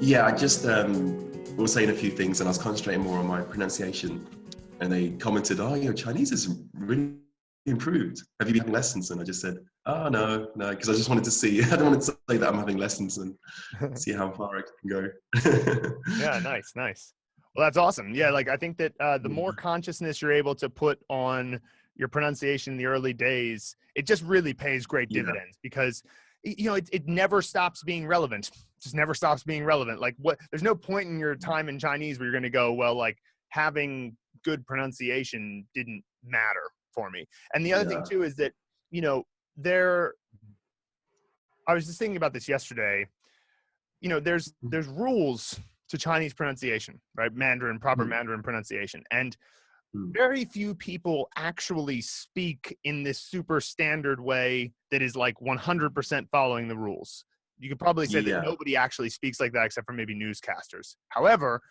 Yeah, I just was saying a few things and I was concentrating more on my pronunciation. And they commented, "Oh, your Chinese is really improved. Have you been having lessons?" And I just said, "Oh, no," because I just wanted to see. I don't want to say that I'm having lessons and see how far I can go. Yeah, nice, nice. Well, that's awesome. Yeah, like I think that the more consciousness you're able to put on your pronunciation in the early days, it just really pays great Yeah, dividends because it never stops being relevant. It just never stops being relevant. Like there's no point in your time in Chinese where you're going to go, well, like having good pronunciation didn't matter for me. And the other thing yeah, too is that, you know, there I was just thinking about this yesterday. There's rules to Chinese pronunciation, right? Proper Mandarin pronunciation. And very few people actually speak in this super standard way that is like 100% following the rules. You could probably say that yeah, nobody actually speaks like that except for maybe newscasters. However,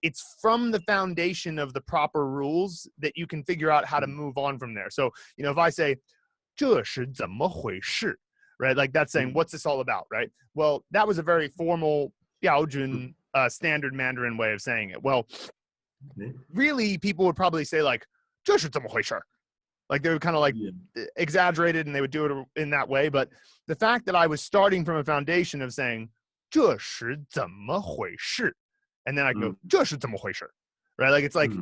it's from the foundation of the proper rules that you can figure out how to move on from there. So, if I say, 这是怎么回事? Right? Like that's saying, what's this all about? Right? Well, that was a very formal, Yaojun, standard Mandarin way of saying it. Well, really, people would probably say like, 这是怎么回事? Like they would kind of like exaggerate it and they would do it in that way. But the fact that I was starting from a foundation of saying, 这是怎么回事? And then I go, 这是怎么回事? Right? Like it's like,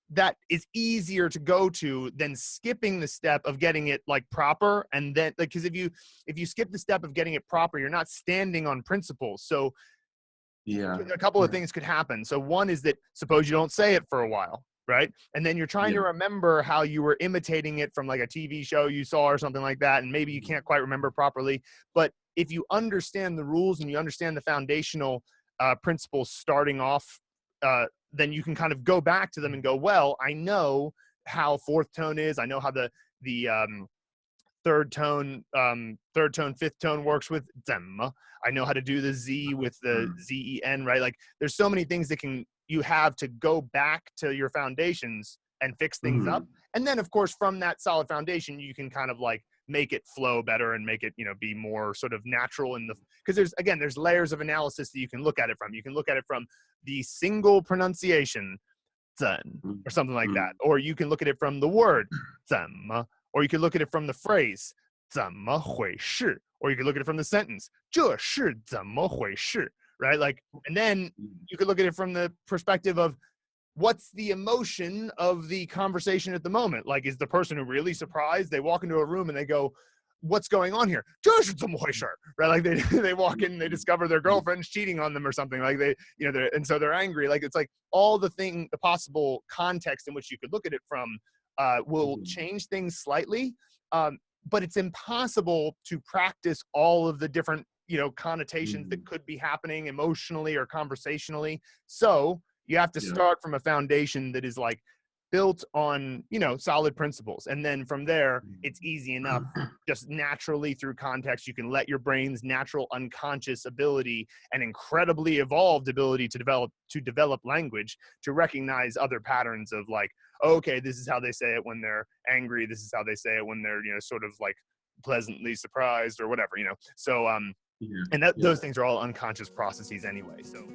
that is easier to go to than skipping the step of getting it like proper. And then like, because if you skip the step of getting it proper, you're not standing on principles. So a couple of things could happen. So one is that suppose you don't say it for a while, right? And then you're trying to remember how you were imitating it from like a TV show you saw or something like that. And maybe you can't quite remember properly. But if you understand the rules and you understand the foundational principles starting off, then you can kind of go back to them and go, well, I know how fourth tone is. I know how the third tone, fifth tone works with zem. I know how to do the Z with the ZEN, right? Like there's so many things that you have to go back to your foundations and fix things up. And then of course, from that solid foundation, you can kind of like make it flow better and make it, be more sort of natural because there's layers of analysis that you can look at it from. You can look at it from the single pronunciation, 怎, or something like that. Or you can look at it from the word, 怎么, or you can look at it from the phrase, 怎么回事? Or you can look at it from the sentence, 这是怎么回事? Right? Like, and then you could look at it from the perspective of what's the emotion of the conversation at the moment? Like, is the person really surprised? They walk into a room and they go, what's going on here? 这是怎么回事? Right? Like they walk in and they discover their girlfriend's cheating on them or something. Like and so they're angry. Like it's like all the possible context in which you could look at it from will change things slightly. But it's impossible to practice all of the different, connotations that could be happening emotionally or conversationally. So you have to start from a foundation that is like built on, solid principles. And then from there, it's easy enough, just naturally through context, you can let your brain's natural unconscious ability and incredibly evolved ability to develop language to recognize other patterns of like, okay, this is how they say it when they're angry. This is how they say it when they're, sort of like pleasantly surprised or whatever, So, those things are all unconscious processes anyway. So.